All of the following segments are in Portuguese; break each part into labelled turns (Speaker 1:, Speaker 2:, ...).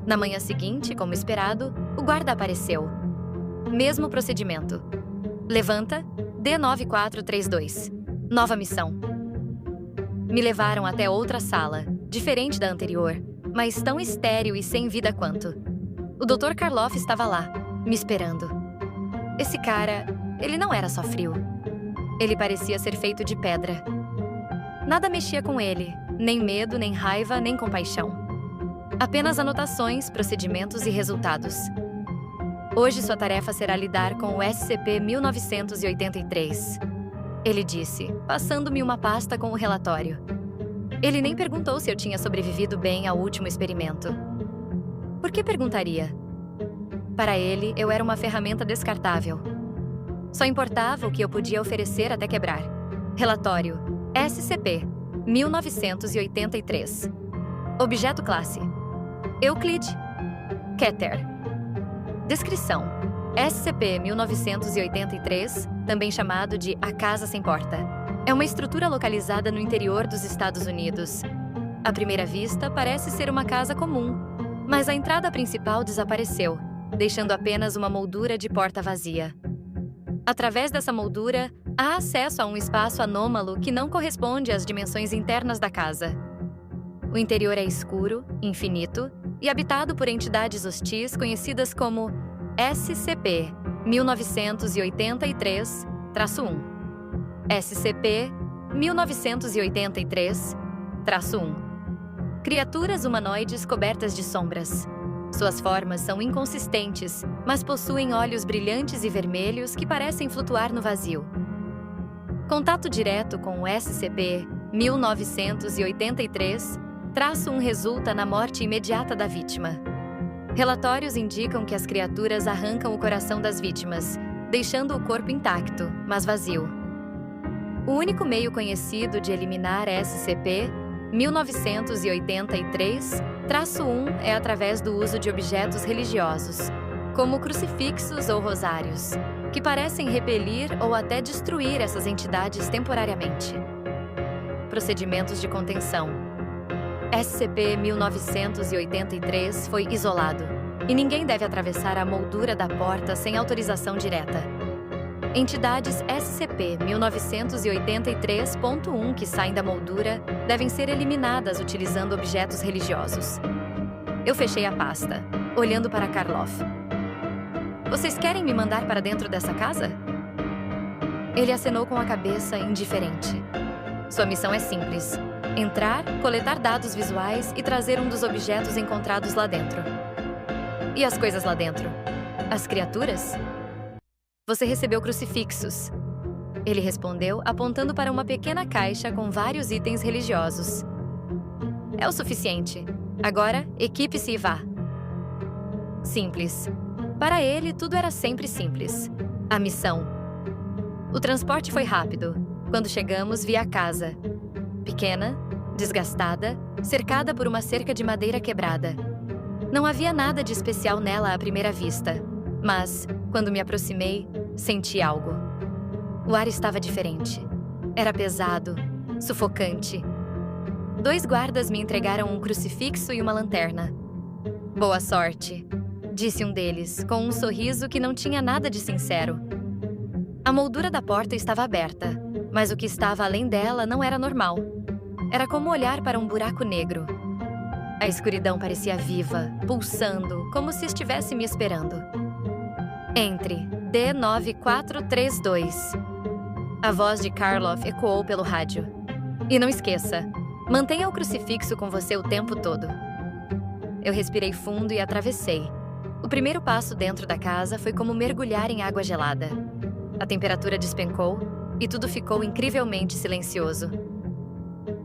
Speaker 1: Na manhã seguinte, como esperado, o guarda apareceu. Mesmo procedimento. Levanta, D9432. Nova missão. Me levaram até outra sala, diferente da anterior, mas tão estéril e sem vida quanto. O Dr. Karloff estava lá, me esperando. Esse cara, ele não era só frio. Ele parecia ser feito de pedra. Nada mexia com ele, nem medo, nem raiva, nem compaixão. Apenas anotações, procedimentos e resultados. Hoje sua tarefa será lidar com o SCP-1983. Ele disse, passando-me uma pasta com o relatório. Ele nem perguntou se eu tinha sobrevivido bem ao último experimento. Por que perguntaria? Para ele, eu era uma ferramenta descartável. Só importava o que eu podia oferecer até quebrar. Relatório SCP-1983. Objeto classe: Euclid Keter. Descrição: SCP-1983, também chamado de A Casa Sem Porta, é uma estrutura localizada no interior dos Estados Unidos. À primeira vista, parece ser uma casa comum, mas a entrada principal desapareceu, deixando apenas uma moldura de porta vazia. Através dessa moldura, há acesso a um espaço anômalo que não corresponde às dimensões internas da casa. O interior é escuro, infinito e habitado por entidades hostis conhecidas como SCP-1983-1. SCP-1983-1. Criaturas humanoides cobertas de sombras. Suas formas são inconsistentes, mas possuem olhos brilhantes e vermelhos que parecem flutuar no vazio. Contato direto com o SCP-1983-1 resulta na morte imediata da vítima. Relatórios indicam que as criaturas arrancam o coração das vítimas, deixando o corpo intacto, mas vazio. O único meio conhecido de eliminar SCP-1983-1 é através do uso de objetos religiosos, como crucifixos ou rosários, que parecem repelir ou até destruir essas entidades temporariamente. Procedimentos de contenção. SCP-1983 foi isolado, e ninguém deve atravessar a moldura da porta sem autorização direta. Entidades SCP-1983.1 que saem da moldura devem ser eliminadas utilizando objetos religiosos. Eu fechei a pasta, olhando para Karloff. Vocês querem me mandar para dentro dessa casa? Ele acenou com a cabeça, indiferente. Sua missão é simples: entrar, coletar dados visuais e trazer um dos objetos encontrados lá dentro. E as coisas lá dentro? As criaturas? Você recebeu crucifixos. Ele respondeu, apontando para uma pequena caixa com vários itens religiosos. É o suficiente. Agora, equipe-se e vá. Simples. Para ele, tudo era sempre simples. A missão. O transporte foi rápido. Quando chegamos, vi a casa. Pequena, desgastada, cercada por uma cerca de madeira quebrada. Não havia nada de especial nela à primeira vista, mas, quando me aproximei, senti algo. O ar estava diferente. Era pesado, sufocante. 2 guardas me entregaram um crucifixo e uma lanterna. Boa sorte, disse um deles, com um sorriso que não tinha nada de sincero. A moldura da porta estava aberta, mas o que estava além dela não era normal. Era como olhar para um buraco negro. A escuridão parecia viva, pulsando, como se estivesse me esperando. Entre, D9432. A voz de Karloff ecoou pelo rádio. E não esqueça, mantenha o crucifixo com você o tempo todo. Eu respirei fundo e atravessei. O primeiro passo dentro da casa foi como mergulhar em água gelada. A temperatura despencou e tudo ficou incrivelmente silencioso.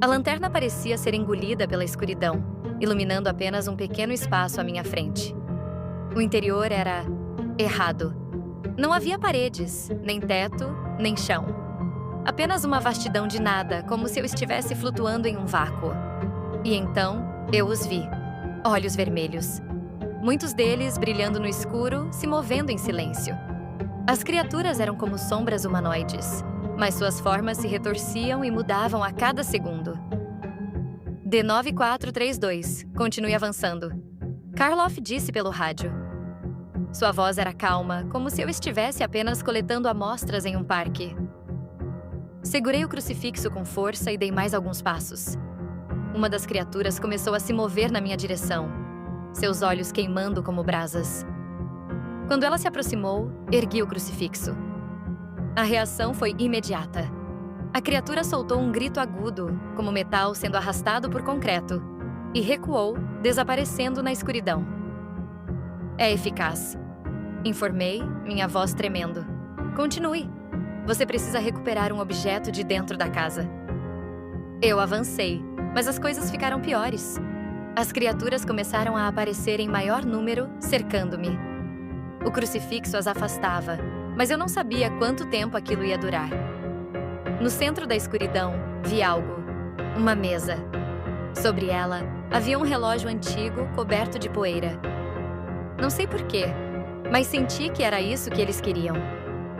Speaker 1: A lanterna parecia ser engolida pela escuridão, iluminando apenas um pequeno espaço à minha frente. O interior era errado. Não havia paredes, nem teto, nem chão. Apenas uma vastidão de nada, como se eu estivesse flutuando em um vácuo. E então, eu os vi. Olhos vermelhos. Muitos deles brilhando no escuro, se movendo em silêncio. As criaturas eram como sombras humanoides, mas suas formas se retorciam e mudavam a cada segundo. D9432, continue avançando. Karloff disse pelo rádio. Sua voz era calma, como se eu estivesse apenas coletando amostras em um parque. Segurei o crucifixo com força e dei mais alguns passos. Uma das criaturas começou a se mover na minha direção, seus olhos queimando como brasas. Quando ela se aproximou, ergui o crucifixo. A reação foi imediata. A criatura soltou um grito agudo, como metal sendo arrastado por concreto, e recuou, desaparecendo na escuridão. É eficaz, informei, minha voz tremendo. Continue. Você precisa recuperar um objeto de dentro da casa. Eu avancei, mas as coisas ficaram piores. As criaturas começaram a aparecer em maior número, cercando-me. O crucifixo as afastava, mas eu não sabia quanto tempo aquilo ia durar. No centro da escuridão, vi algo. Uma mesa. Sobre ela, havia um relógio antigo coberto de poeira. Não sei porquê, mas senti que era isso que eles queriam.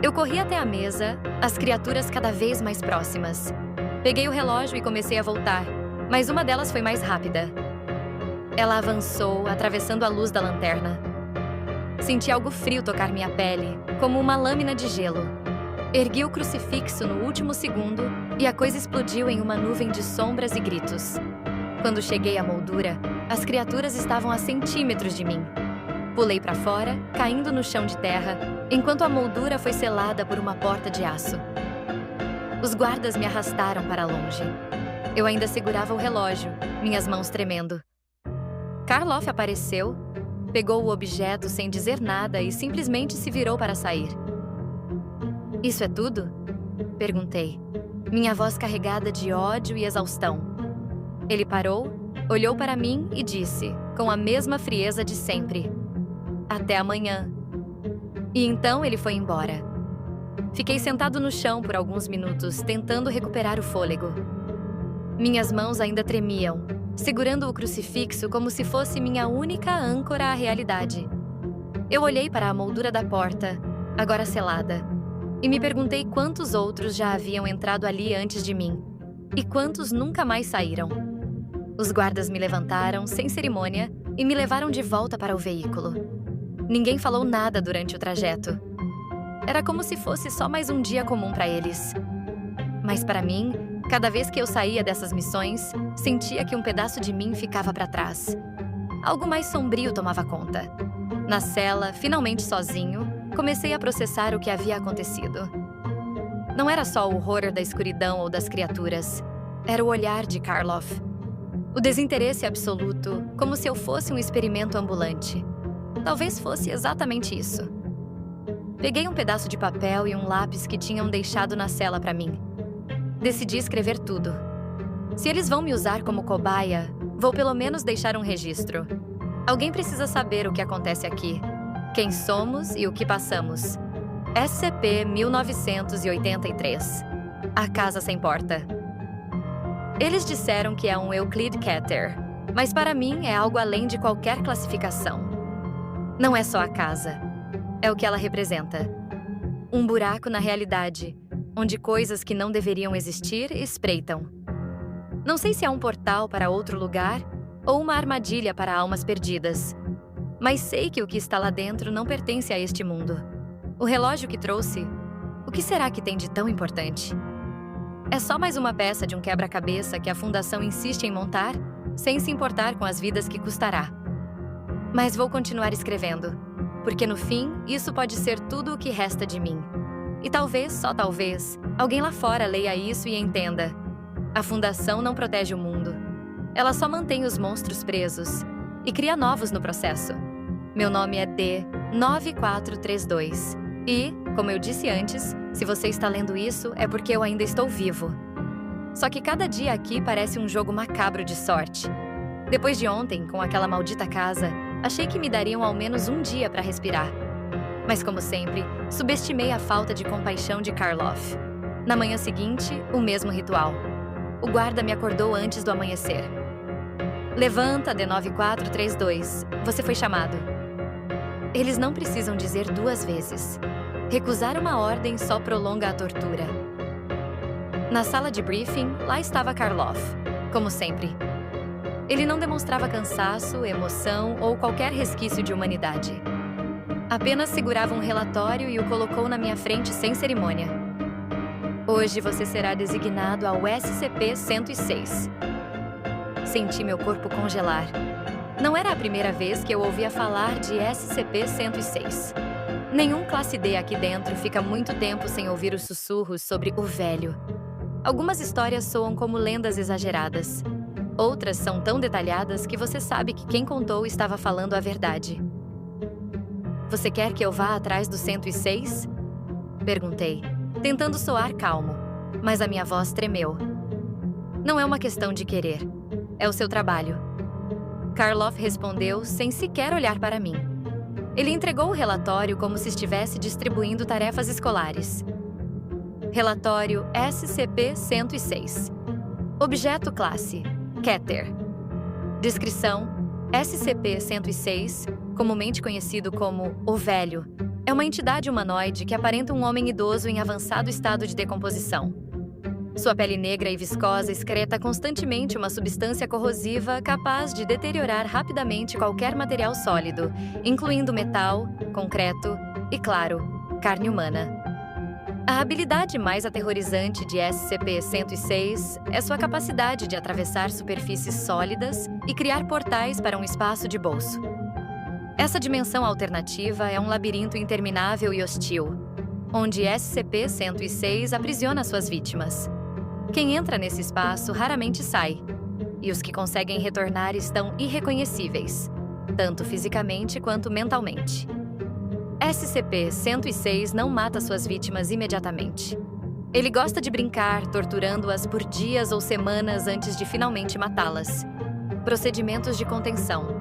Speaker 1: Eu corri até a mesa, as criaturas cada vez mais próximas. Peguei o relógio e comecei a voltar, mas uma delas foi mais rápida. Ela avançou, atravessando a luz da lanterna. Senti algo frio tocar minha pele, como uma lâmina de gelo. Ergui o crucifixo no último segundo e a coisa explodiu em uma nuvem de sombras e gritos. Quando cheguei à moldura, as criaturas estavam a centímetros de mim. Pulei para fora, caindo no chão de terra, enquanto a moldura foi selada por uma porta de aço. Os guardas me arrastaram para longe. Eu ainda segurava o relógio, minhas mãos tremendo. Karloff apareceu, pegou o objeto sem dizer nada e simplesmente se virou para sair. Isso é tudo? Perguntei, minha voz carregada de ódio e exaustão. Ele parou, olhou para mim e disse, com a mesma frieza de sempre: até amanhã. E então ele foi embora. Fiquei sentado no chão por alguns minutos, tentando recuperar o fôlego. Minhas mãos ainda tremiam, segurando o crucifixo como se fosse minha única âncora à realidade. Eu olhei para a moldura da porta, agora selada, e me perguntei quantos outros já haviam entrado ali antes de mim, e quantos nunca mais saíram. Os guardas me levantaram, sem cerimônia, e me levaram de volta para o veículo. Ninguém falou nada durante o trajeto. Era como se fosse só mais um dia comum para eles. Mas para mim, cada vez que eu saía dessas missões, sentia que um pedaço de mim ficava para trás. Algo mais sombrio tomava conta. Na cela, finalmente sozinho, comecei a processar o que havia acontecido. Não era só o horror da escuridão ou das criaturas. Era o olhar de Karloff. O desinteresse absoluto, como se eu fosse um experimento ambulante. Talvez fosse exatamente isso. Peguei um pedaço de papel e um lápis que tinham deixado na cela para mim. Decidi escrever tudo. Se eles vão me usar como cobaia, vou pelo menos deixar um registro. Alguém precisa saber o que acontece aqui, quem somos e o que passamos. SCP-1983. A Casa Sem Porta. Eles disseram que é um Euclid-Keter, mas para mim é algo além de qualquer classificação. Não é só a casa. É o que ela representa. Um buraco na realidade, onde coisas que não deveriam existir espreitam. Não sei se é um portal para outro lugar ou uma armadilha para almas perdidas, mas sei que o que está lá dentro não pertence a este mundo. O relógio que trouxe, o que será que tem de tão importante? É só mais uma peça de um quebra-cabeça que a Fundação insiste em montar, sem se importar com as vidas que custará. Mas vou continuar escrevendo, porque no fim, isso pode ser tudo o que resta de mim. E talvez, só talvez, alguém lá fora leia isso e entenda. A Fundação não protege o mundo. Ela só mantém os monstros presos e cria novos no processo. Meu nome é D9432 e, como eu disse antes, se você está lendo isso é porque eu ainda estou vivo. Só que cada dia aqui parece um jogo macabro de sorte. Depois de ontem, com aquela maldita casa, achei que me dariam ao menos um dia para respirar. Mas como sempre, subestimei a falta de compaixão de Karloff. Na manhã seguinte, o mesmo ritual. O guarda me acordou antes do amanhecer. Levanta, D9432. Você foi chamado. Eles não precisam dizer duas vezes. Recusar uma ordem só prolonga a tortura. Na sala de briefing, lá estava Karloff, como sempre. Ele não demonstrava cansaço, emoção ou qualquer resquício de humanidade. Apenas segurava um relatório e o colocou na minha frente sem cerimônia. Hoje você será designado ao SCP-106. Senti meu corpo congelar. Não era a primeira vez que eu ouvia falar de SCP-106. Nenhum classe D aqui dentro fica muito tempo sem ouvir os sussurros sobre o velho. Algumas histórias soam como lendas exageradas. Outras são tão detalhadas que você sabe que quem contou estava falando a verdade. Você quer que eu vá atrás do 106? Perguntei, tentando soar calmo, mas a minha voz tremeu. Não é uma questão de querer. É o seu trabalho. Karloff respondeu sem sequer olhar para mim. Ele entregou o relatório como se estivesse distribuindo tarefas escolares. Relatório SCP-106. Objeto classe: Keter. Descrição: SCP-106, comumente conhecido como o Velho, é uma entidade humanoide que aparenta um homem idoso em avançado estado de decomposição. Sua pele negra e viscosa excreta constantemente uma substância corrosiva capaz de deteriorar rapidamente qualquer material sólido, incluindo metal, concreto e, claro, carne humana. A habilidade mais aterrorizante de SCP-106 é sua capacidade de atravessar superfícies sólidas e criar portais para um espaço de bolso. Essa dimensão alternativa é um labirinto interminável e hostil, onde SCP-106 aprisiona suas vítimas. Quem entra nesse espaço raramente sai, e os que conseguem retornar estão irreconhecíveis, tanto fisicamente quanto mentalmente. SCP-106 não mata suas vítimas imediatamente. Ele gosta de brincar, torturando-as por dias ou semanas antes de finalmente matá-las. Procedimentos de contenção.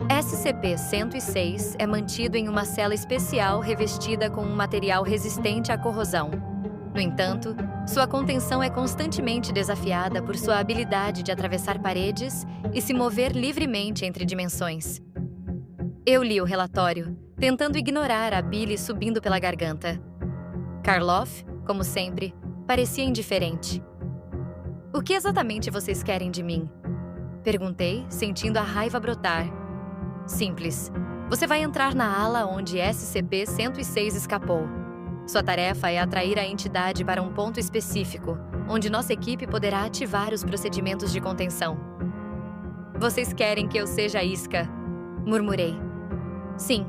Speaker 1: SCP-106 é mantido em uma cela especial revestida com um material resistente à corrosão. No entanto, sua contenção é constantemente desafiada por sua habilidade de atravessar paredes e se mover livremente entre dimensões. Eu li o relatório, tentando ignorar a bile subindo pela garganta. Karloff, como sempre, parecia indiferente. O que exatamente vocês querem de mim? Perguntei, sentindo a raiva brotar. Simples. Você vai entrar na ala onde SCP-106 escapou. Sua tarefa é atrair a entidade para um ponto específico, onde nossa equipe poderá ativar os procedimentos de contenção. Vocês querem que eu seja isca? Murmurei. Sim.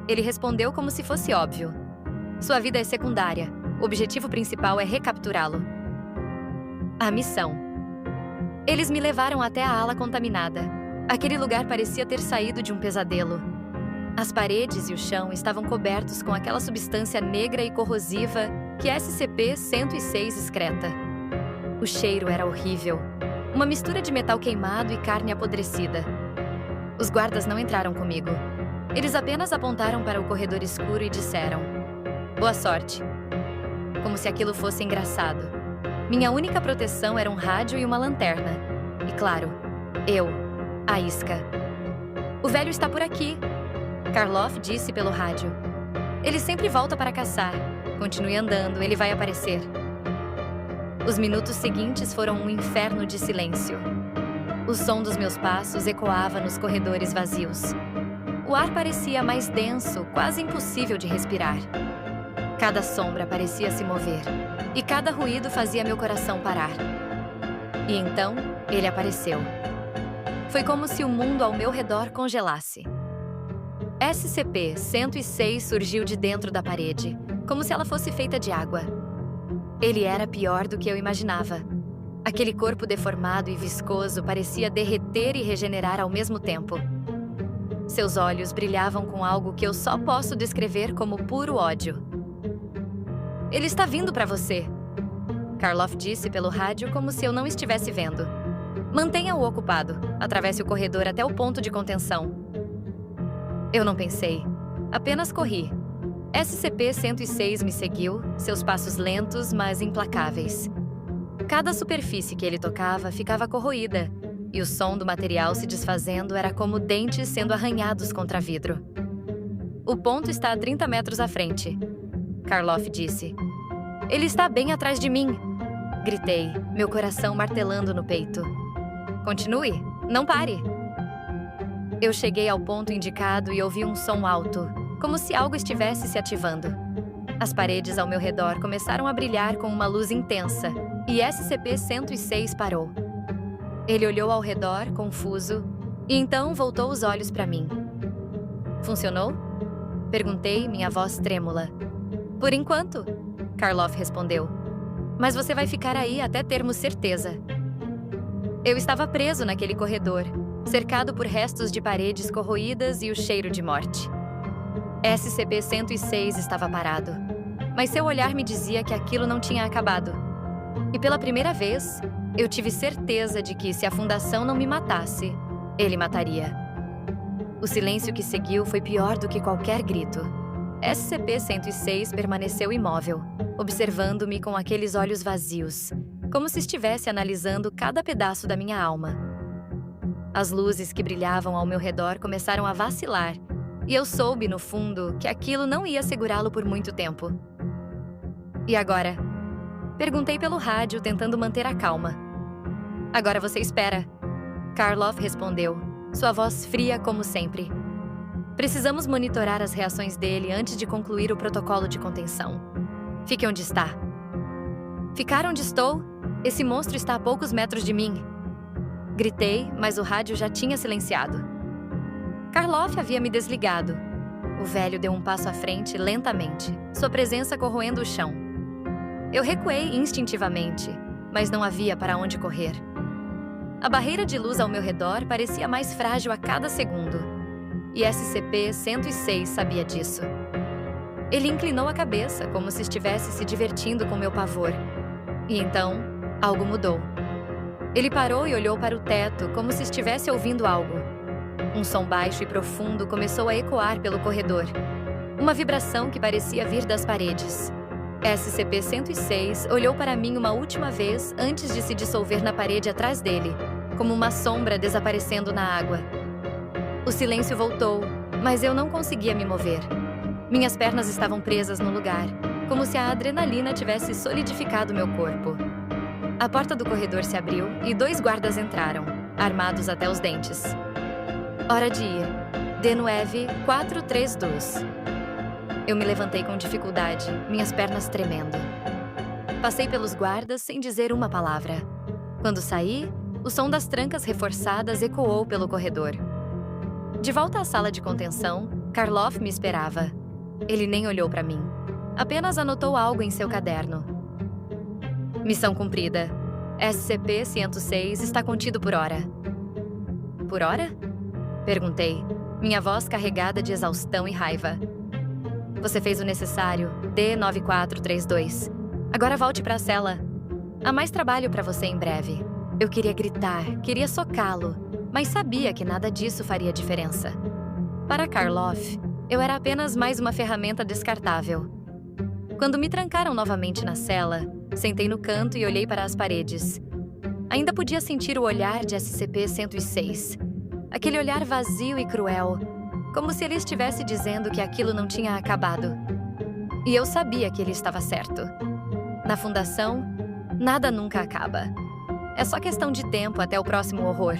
Speaker 1: Ele respondeu como se fosse óbvio. Sua vida é secundária. O objetivo principal é recapturá-lo. A missão. Eles me levaram até a ala contaminada. Aquele lugar parecia ter saído de um pesadelo. As paredes e o chão estavam cobertos com aquela substância negra e corrosiva que SCP-106 excreta. O cheiro era horrível. Uma mistura de metal queimado e carne apodrecida. Os guardas não entraram comigo. Eles apenas apontaram para o corredor escuro e disseram: "Boa sorte." Como se aquilo fosse engraçado. Minha única proteção era um rádio e uma lanterna. E claro, eu, a isca. "O velho está por aqui", Karloff disse pelo rádio. "Ele sempre volta para caçar. Continue andando, ele vai aparecer." Os minutos seguintes foram um inferno de silêncio. O som dos meus passos ecoava nos corredores vazios. O ar parecia mais denso, quase impossível de respirar. Cada sombra parecia se mover, e cada ruído fazia meu coração parar. E então, ele apareceu. Foi como se o mundo ao meu redor congelasse. SCP-106 surgiu de dentro da parede, como se ela fosse feita de água. Ele era pior do que eu imaginava. Aquele corpo deformado e viscoso parecia derreter e regenerar ao mesmo tempo. Seus olhos brilhavam com algo que eu só posso descrever como puro ódio. "Ele está vindo para você", Karloff disse pelo rádio como se eu não estivesse vendo. "Mantenha-o ocupado. Atravesse o corredor até o ponto de contenção." Eu não pensei. Apenas corri. SCP-106 me seguiu, seus passos lentos, mas implacáveis. Cada superfície que ele tocava ficava corroída, e o som do material se desfazendo era como dentes sendo arranhados contra vidro. "O ponto está a 30 metros à frente", Karloff disse. "Ele está bem atrás de mim", gritei, meu coração martelando no peito. "Continue", Não pare! Eu cheguei ao ponto indicado e ouvi um som alto, como se algo estivesse se ativando. As paredes ao meu redor começaram a brilhar com uma luz intensa, e SCP-106 parou. Ele olhou ao redor, confuso, e então voltou os olhos para mim. Funcionou? Perguntei, minha voz trêmula. Por enquanto, Karloff respondeu. Mas você vai ficar aí até termos certeza. Eu estava preso naquele corredor, cercado por restos de paredes corroídas e o cheiro de morte. SCP-106 estava parado, mas seu olhar me dizia que aquilo não tinha acabado. E pela primeira vez, eu tive certeza de que, se a Fundação não me matasse, ele mataria. O silêncio que seguiu foi pior do que qualquer grito. SCP-106 permaneceu imóvel, observando-me com aqueles olhos vazios, como se estivesse analisando cada pedaço da minha alma. As luzes que brilhavam ao meu redor começaram a vacilar, e eu soube, no fundo, que aquilo não ia segurá-lo por muito tempo. E agora? Perguntei pelo rádio, tentando manter a calma. Agora você espera. Karloff respondeu, sua voz fria como sempre. Precisamos monitorar as reações dele antes de concluir o protocolo de contenção. Fique onde está. Ficar onde estou? Esse monstro está a poucos metros de mim. Gritei, mas o rádio já tinha silenciado. Karloff havia me desligado. O velho deu um passo à frente lentamente, sua presença corroendo o chão. Eu recuei instintivamente, mas não havia para onde correr. A barreira de luz ao meu redor parecia mais frágil a cada segundo, e SCP-106 sabia disso. Ele inclinou a cabeça, como se estivesse se divertindo com meu pavor. E então, algo mudou. Ele parou e olhou para o teto, como se estivesse ouvindo algo. Um som baixo e profundo começou a ecoar pelo corredor. Uma vibração que parecia vir das paredes. SCP-106 olhou para mim uma última vez antes de se dissolver na parede atrás dele, como uma sombra desaparecendo na água. O silêncio voltou, mas eu não conseguia me mover. Minhas pernas estavam presas no lugar, como se a adrenalina tivesse solidificado meu corpo. A porta do corredor se abriu e 2 guardas entraram, armados até os dentes. Hora de ir. D9 432. Eu me levantei com dificuldade, minhas pernas tremendo. Passei pelos guardas sem dizer uma palavra. Quando saí, o som das trancas reforçadas ecoou pelo corredor. De volta à sala de contenção, Karloff me esperava. Ele nem olhou para mim. Apenas anotou algo em seu caderno. Missão cumprida. SCP-106 está contido por hora. Por hora? Perguntei, minha voz carregada de exaustão e raiva. Você fez o necessário, D9432. Agora volte para a cela. Há mais trabalho para você em breve. Eu queria gritar, queria socá-lo, mas sabia que nada disso faria diferença. Para Karloff, eu era apenas mais uma ferramenta descartável. Quando me trancaram novamente na cela, sentei no canto e olhei para as paredes. Ainda podia sentir o olhar de SCP-106. Aquele olhar vazio e cruel, como se ele estivesse dizendo que aquilo não tinha acabado. E eu sabia que ele estava certo. Na Fundação, nada nunca acaba. É só questão de tempo até o próximo horror.